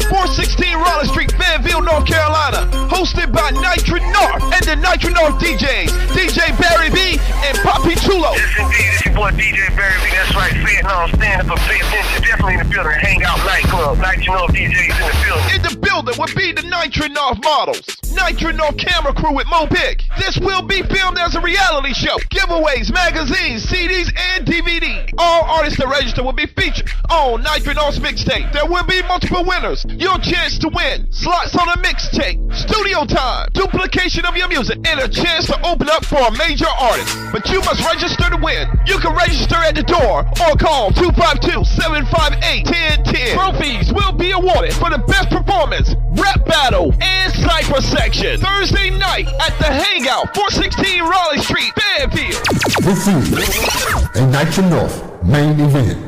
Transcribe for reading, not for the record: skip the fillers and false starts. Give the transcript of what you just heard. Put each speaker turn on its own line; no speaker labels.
416 Raleigh Street, Fayetteville, North Carolina. Hosted by Nitro North and the Nitro North DJs, DJ Barry B and Poppy Chulo.
Yes, indeed. It's your boy DJ Barry B. That's right. Say it now. Stand up and pay attention. Definitely in the building. Hangout Nightclub. Nitro North DJs in the building.
In the building will be the Nitro North models. Nitro North camera crew with Mo Big. This will be filmed as a reality show. Giveaways, magazines, CDs, and DVD. All artists that register will be featured on Nitro North's mixtape. There will be multiple winners. Your chance to win slots on a mixtape, studio time, duplication of your music, and a chance to open up for a major artist. But you must register to win. You can register at the door or call 252-758-1010. Trophies will be awarded for the best performance, rap battle, and cypher section. Thursday night at the Hangout, 416 Raleigh Street, Fayetteville.
This is a Nitro North main event.